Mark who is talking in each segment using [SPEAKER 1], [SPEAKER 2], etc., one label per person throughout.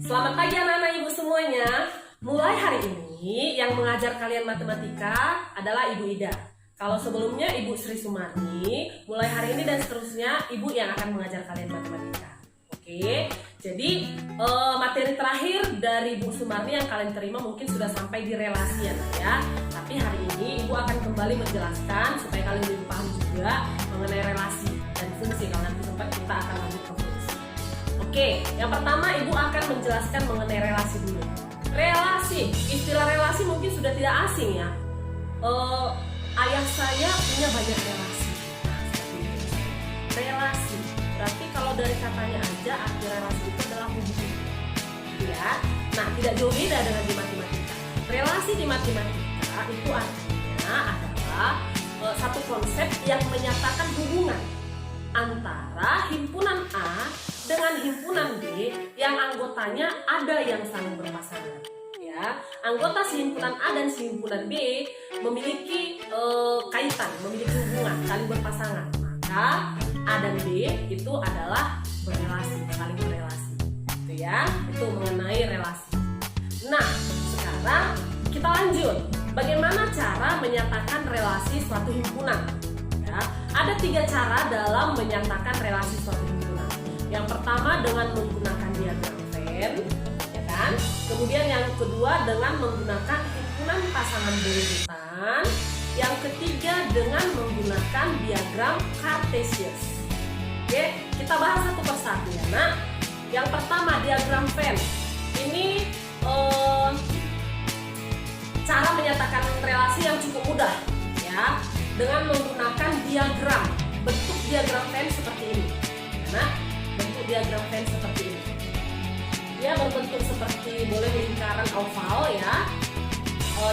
[SPEAKER 1] Selamat pagi anak-anak ibu semuanya. Mulai hari ini yang mengajar kalian matematika adalah Ibu Ida. Kalau sebelumnya Ibu Sri Sumarni, mulai hari ini dan seterusnya Ibu yang akan mengajar kalian matematika. Oke, jadi materi terakhir dari Ibu Sumarni yang kalian terima mungkin sudah sampai di relasi ya. Tapi hari ini Ibu akan kembali menjelaskan supaya kalian lebih paham juga mengenai relasi dan fungsi. Kalau nanti sempat kita akan lanjut ke fungsi. Oke, yang pertama Ibu akan menjelaskan mengenai relasi dulu. Relasi, istilah relasi mungkin sudah tidak asing ya. Ayah saya punya banyak relasi. Relasi, berarti kalau dari katanya aja arti relasi itu adalah hubungan. Ya, nah tidak jauh beda dengan di matematika. Relasi di matematika itu artinya adalah satu konsep yang menyatakan hubungan antara himpunan A dengan himpunan B yang anggotanya ada yang saling berpasangan. Ya, anggota si himpunan A dan si himpunan B memiliki kaitan, memiliki hubungan, saling berpasangan. Maka A dan B itu adalah berrelasi, saling berrelasi. Itu ya, itu mengenai relasi. Nah, sekarang kita lanjut. Bagaimana cara menyatakan relasi suatu himpunan? Ya, ada 3 cara dalam menyatakan relasi suatu himpunan. Yang pertama dengan menggunakan diagram Venn, ya kan? Kemudian yang kedua dengan menggunakan himpunan pasangan berurutan. Yang ketiga dengan menggunakan diagram Cartesius. Oke, kita bahas satu persatu ya, Nak. Yang pertama diagram Venn. Ini cara menyatakan relasi yang cukup mudah ya, dengan menggunakan diagram. Bentuk diagram Venn seperti ini. Nah, bentuk diagram Venn seperti ini. Dia berbentuk seperti boleh lingkaran oval ya.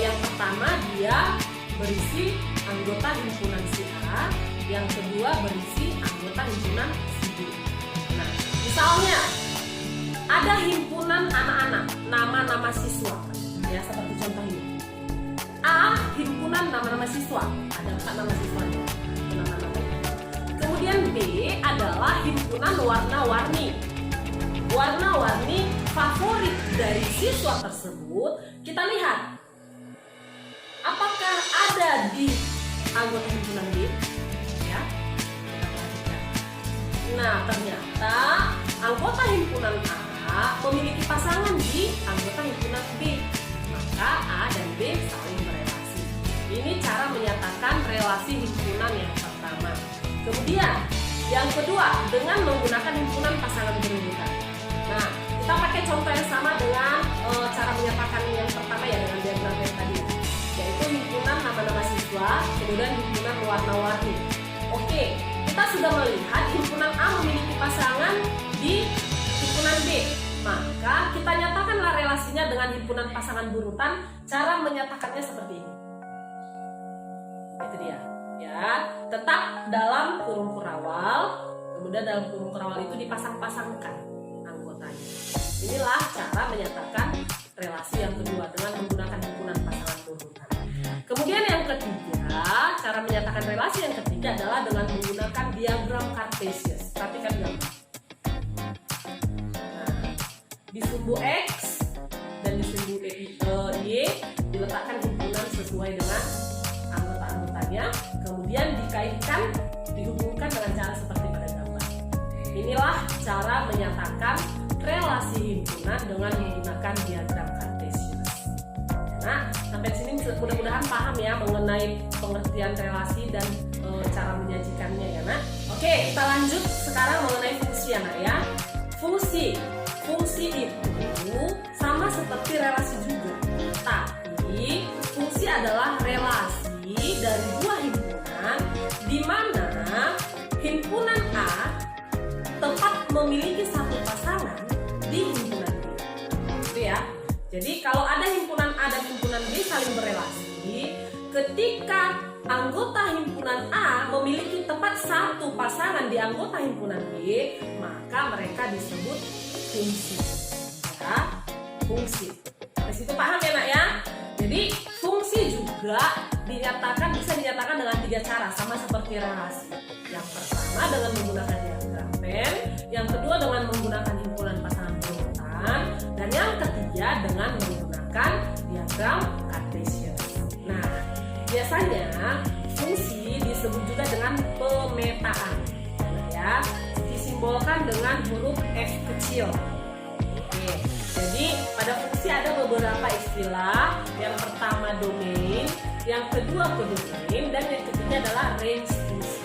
[SPEAKER 1] Yang pertama dia berisi anggota himpunan si A, yang kedua berisi anggota himpunan si B. Nah, misalnya ada himpunan anak-anak, nama-nama siswa ya, seperti contoh ini. A himpunan nama-nama siswa, ada 4 nama siswanya, nama-namanya. Kemudian B adalah himpunan warna-warni. Warna-warni favorit dari siswa tersebut. Kita lihat apakah ada di anggota himpunan B ya. Kita perhatikan. Nah, ternyata anggota himpunan A memiliki pasangan di anggota himpunan B. Maka A dan B saling berelasi. Ini cara menyatakan relasi himpunan yang pertama. Kemudian yang kedua dengan menggunakan himpunan pasangan berurutan. Nah, kita pakai contoh yang sama dengan cara menyatakan yang pertama ya, dengan diagram Venn tadi, yaitu himpunan nama-nama siswa, kemudian himpunan warna-warni. Oke, kita sudah melihat himpunan A memiliki pasangan di himpunan B. Maka kita nyatakanlah relasinya dengan himpunan pasangan berurutan. Cara menyatakannya seperti ini. Itu dia. Ya, tetap dalam kurung kurawal. Kemudian dalam kurung kurawal itu dipasang-pasangkan anggotanya. Inilah cara menyatakan relasi yang kedua dengan menggunakan himpunan pasangan berurutan. Kemudian yang ketiga, cara menyatakan relasi yang ketiga adalah dengan menggunakan diagram Cartesius. Perhatikan gambar. Di sumbu X dan di sumbu Y diletakkan himpunan sesuai dengan anggota-anggotanya, kemudian dikaitkan, dihubungkan dengan cara seperti pada gambar. Inilah cara menyatakan relasi himpunan dengan menggunakan diagram Cartesius. Nah, sampai sini mudah-mudahan paham ya mengenai pengertian relasi dan cara menyajikannya ya, Nak. Oke, kita lanjut sekarang mengenai fungsi ya, Nak ya. Fungsi itu sama seperti relasi juga, tapi fungsi adalah relasi dari dua himpunan di mana himpunan A tepat memiliki satu pasangan di himpunan B. Itu ya. Jadi kalau ada himpunan A dan himpunan B saling berelasi, ketika anggota himpunan A memiliki tepat satu pasangan di anggota himpunan B, maka mereka disebut fungsi. Ya, fungsi. Di situ paham ya, Nak ya? Jadi fungsi juga bisa dinyatakan dengan 3 cara, sama seperti relasi. Yang pertama dengan menggunakan diagram Venn, yang kedua dengan menggunakan himpunan pasangan berurutan, dan diagram Cartesian. Nah, biasanya fungsi disebut juga dengan pemetaan, ya, disimbolkan dengan huruf F kecil. Oke, jadi pada fungsi ada beberapa istilah. Yang pertama domain, yang kedua kodomain, dan yang ketiga adalah range fungsi.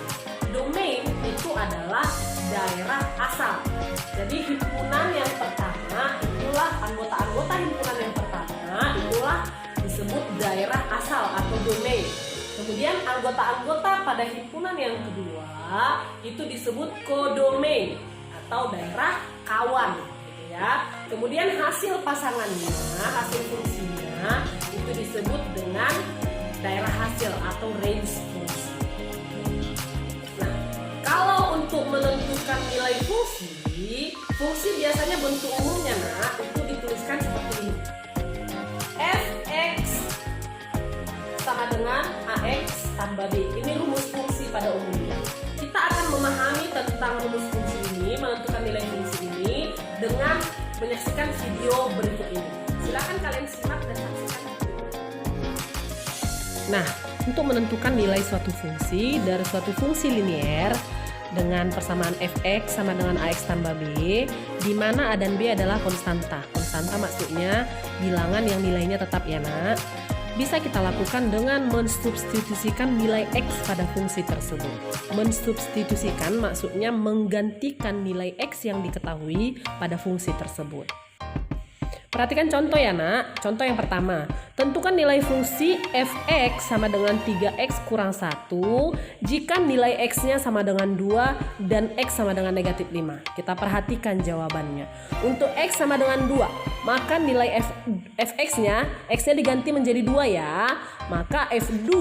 [SPEAKER 1] Domain itu adalah daerah asal. Jadi himpunan yang pertama itulah anggota-anggota himpunan yang pertama itulah disebut daerah asal atau domain. Kemudian anggota-anggota pada himpunan yang kedua itu disebut kodomain atau daerah kawan, gitu ya. Kemudian hasil pasangannya, hasil fungsinya itu disebut dengan daerah hasil atau range fungsi. Nah, kalau untuk menentukan nilai fungsi, fungsi biasanya bentuk umumnya itu dituliskan seperti ini. Fx sama dengan AX tambah B. Ini rumus fungsi pada umumnya. Kita akan memahami tentang rumus fungsi ini, menentukan nilai fungsi ini dengan menyaksikan video berikut ini. Silakan kalian simak dan saksikan video. Nah, untuk menentukan nilai suatu fungsi dari suatu fungsi linier dengan persamaan fx sama dengan ax tambah b, di mana a dan b adalah konstanta. Konstanta maksudnya bilangan yang nilainya tetap, ya nak. Bisa kita lakukan dengan mensubstitusikan nilai x pada fungsi tersebut. Mensubstitusikan maksudnya menggantikan nilai x yang diketahui pada fungsi tersebut. Perhatikan contoh ya nak. Contoh yang pertama, tentukan nilai fungsi fx sama dengan 3x kurang 1 jika nilai x-nya sama dengan 2 dan x sama dengan negatif 5. Kita perhatikan jawabannya. Untuk x sama dengan 2, maka nilai fx-nya, x-nya diganti menjadi 2 ya. Maka f2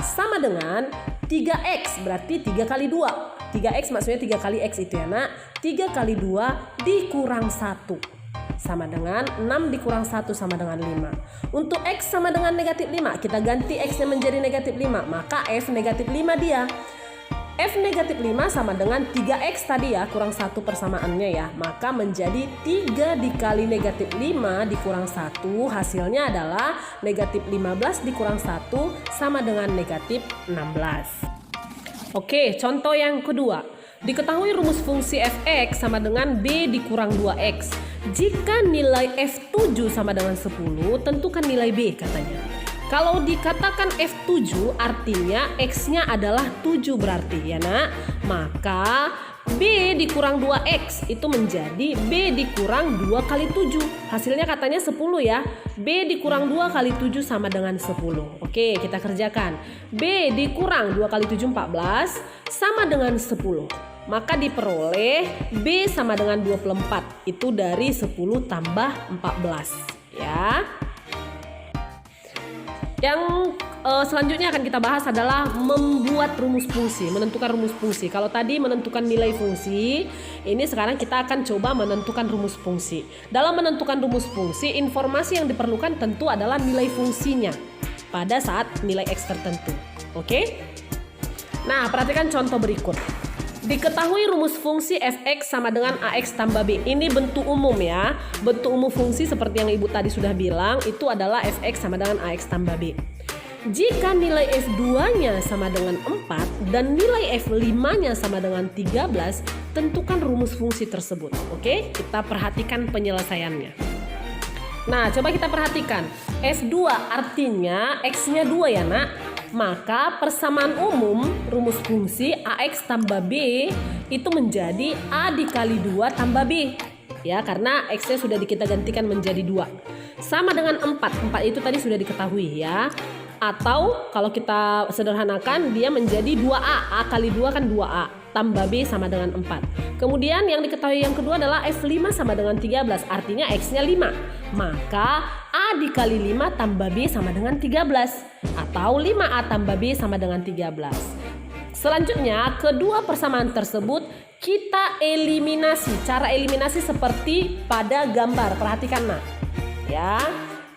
[SPEAKER 1] sama dengan 3x, berarti 3 kali 2. 3x maksudnya 3 kali x itu ya nak. 3 kali 2 dikurang 1. Sama dengan 6 dikurang 1 sama dengan 5. Untuk x sama dengan negatif 5, kita ganti x-nya menjadi negatif 5, maka f negatif 5 dia. F negatif 5 sama dengan 3x tadi ya, kurang 1 persamaannya ya. Maka menjadi 3 dikali negatif 5 dikurang 1, hasilnya adalah negatif 15 dikurang 1 sama dengan negatif 16. Oke, contoh yang kedua. Diketahui rumus fungsi fx sama dengan b dikurang 2x. Jika nilai f7 sama dengan 10, tentukan nilai b katanya. Kalau dikatakan f7 artinya x-nya adalah 7 berarti ya nak. Maka b dikurang 2x itu menjadi b dikurang 2 kali 7. Hasilnya katanya 10 ya. B dikurang 2 kali 7 sama dengan 10. Oke, kita kerjakan. B dikurang 2 kali 7 14 sama dengan 10. Maka diperoleh B sama dengan 24. Itu dari 10 tambah 14 ya. Yang selanjutnya akan kita bahas adalah membuat rumus fungsi, menentukan rumus fungsi. Kalau tadi menentukan nilai fungsi, ini sekarang kita akan coba menentukan rumus fungsi. Dalam menentukan rumus fungsi, informasi yang diperlukan tentu adalah nilai fungsinya pada saat nilai X tertentu. Oke? Nah, perhatikan contoh berikut. Diketahui rumus fungsi fx sama dengan ax tambah b. Ini bentuk umum ya. Bentuk umum fungsi seperti yang ibu tadi sudah bilang, itu adalah fx sama dengan ax tambah b. Jika nilai f2-nya sama dengan 4 dan nilai f5-nya sama dengan 13, tentukan rumus fungsi tersebut. Oke, kita perhatikan penyelesaiannya. Nah, coba kita perhatikan. f2 artinya x-nya 2 ya nak. Maka persamaan umum rumus fungsi ax tambah b itu menjadi a dikali 2 tambah b. Ya, karena x-nya sudah kita gantikan menjadi 2. Sama dengan 4. 4 itu tadi sudah diketahui ya. Atau kalau kita sederhanakan dia menjadi 2a. A kali 2 kan 2a. Tambah b sama dengan 4. Kemudian yang diketahui yang kedua adalah f5 sama dengan 13. Artinya x-nya 5. Maka a dikali 5 tambah b sama dengan 13. Atau 5a tambah b sama dengan 13. Selanjutnya, kedua persamaan tersebut kita eliminasi. Cara eliminasi seperti pada gambar. Perhatikan nah. Ya.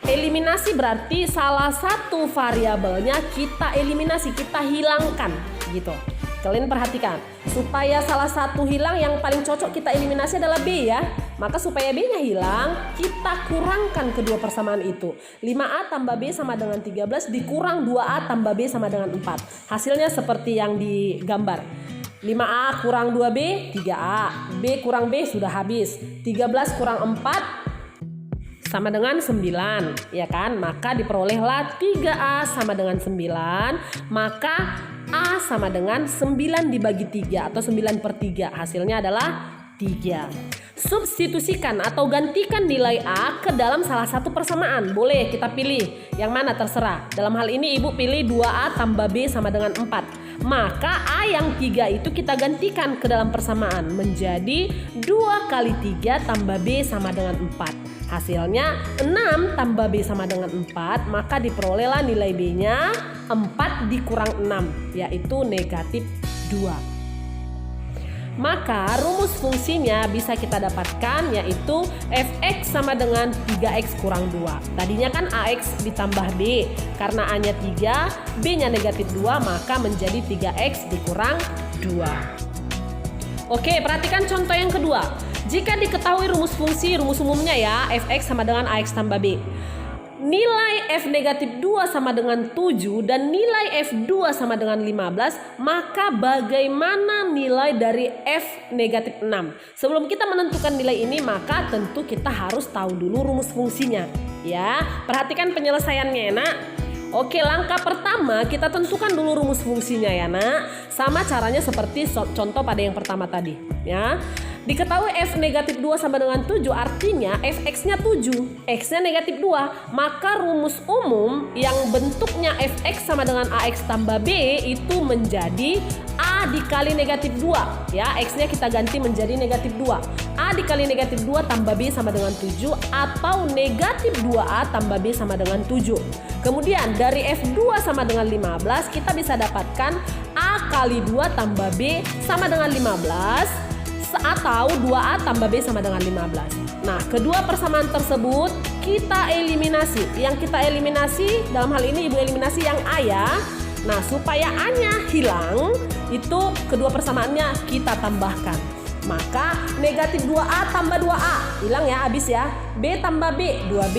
[SPEAKER 1] Eliminasi berarti salah satu variabelnya kita eliminasi, kita hilangkan gitu. Kalian perhatikan, supaya salah satu hilang yang paling cocok kita eliminasi adalah B ya. Maka supaya B-nya hilang, kita kurangkan kedua persamaan itu. 5A tambah B sama dengan 13 dikurang 2A tambah B sama dengan 4. Hasilnya seperti yang digambar. 5A kurang 2B, 3A. B kurang B sudah habis. 13 kurang 4 sama dengan 9, ya kan? Maka diperolehlah 3A sama dengan 9. Maka A sama dengan 9 dibagi 3 atau 9/3. Hasilnya adalah 3. Substitusikan atau gantikan nilai A ke dalam salah satu persamaan. Boleh kita pilih yang mana terserah. Dalam hal ini ibu pilih 2A tambah B sama dengan 4. Maka A yang 3 itu kita gantikan ke dalam persamaan menjadi 2 kali 3 tambah B sama dengan 4. Hasilnya 6 tambah B sama dengan 4, maka diperolehlah nilai B-nya 4 dikurang 6, yaitu negatif 2. Maka rumus fungsinya bisa kita dapatkan, yaitu fx sama dengan 3x kurang 2. Tadinya kan ax ditambah b, karena a-nya 3, b-nya negatif 2, maka menjadi 3x dikurang 2. Oke, perhatikan contoh yang kedua. Jika diketahui rumus fungsi, rumus umumnya ya, fx sama dengan ax tambah b. Nilai f negatif 2 sama dengan 7 dan nilai f2 sama dengan 15, maka bagaimana nilai dari f negatif 6? Sebelum kita menentukan nilai ini, maka tentu kita harus tahu dulu rumus fungsinya. Ya, perhatikan penyelesaiannya nak. Oke, langkah pertama kita tentukan dulu rumus fungsinya ya nak. Sama caranya seperti contoh pada yang pertama tadi ya. Diketahui f negatif 2 sama dengan 7, artinya fx-nya 7, x-nya negatif 2. Maka rumus umum yang bentuknya fx sama dengan ax tambah b itu menjadi a dikali negatif 2 ya. X-nya kita ganti menjadi negatif 2. A dikali negatif 2 tambah b sama dengan 7 atau negatif 2a tambah b sama dengan 7. Kemudian dari f2 sama dengan 15 kita bisa dapatkan a kali 2 tambah b sama dengan 15 atau 2A tambah B sama dengan 15. Nah, kedua persamaan tersebut kita eliminasi. Yang kita eliminasi, dalam hal ini ibu eliminasi yang A ya. Nah, supaya A-nya hilang, itu kedua persamaannya kita tambahkan. Maka negatif 2A tambah 2A, hilang ya, habis ya. B tambah B, 2B.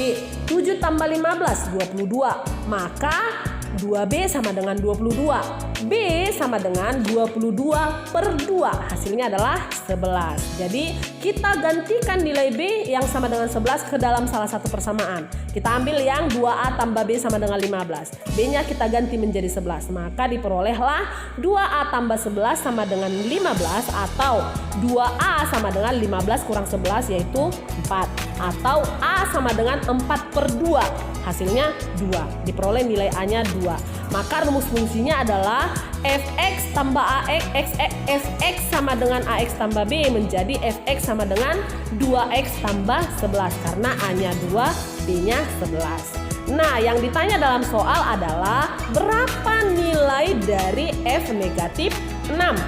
[SPEAKER 1] 7 tambah 15, 22. Maka 2B sama dengan 22. B sama dengan 22/2. Hasilnya adalah 11. Jadi kita gantikan nilai B yang sama dengan 11 ke dalam salah satu persamaan. Kita ambil yang 2A tambah B sama dengan 15. B-nya kita ganti menjadi 11. Maka diperolehlah 2A tambah 11 sama dengan 15 atau 2A sama dengan 15 kurang 11 yaitu 4. Atau A sama dengan 4/2. Hasilnya 2. Diperoleh nilai A-nya 2. Maka rumus fungsinya adalah fx tambah ax, fx sama dengan ax tambah b menjadi fx sama dengan 2x tambah 11 karena A-nya 2, B-nya 11. Nah, yang ditanya dalam soal adalah berapa nilai dari f negatif 6?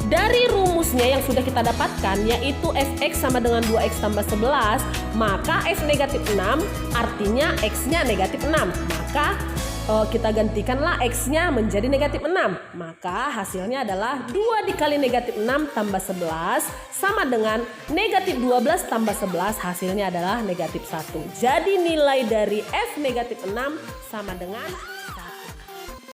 [SPEAKER 1] Dari rumusnya yang sudah kita dapatkan yaitu fx sama dengan 2x tambah 11, maka f negatif 6 artinya x-nya negatif 6. Maka kita gantikanlah x-nya menjadi negatif 6. Maka hasilnya adalah 2 dikali negatif 6 tambah 11 sama dengan negatif 12 tambah 11, hasilnya adalah negatif 1. Jadi nilai dari f negatif 6 sama dengan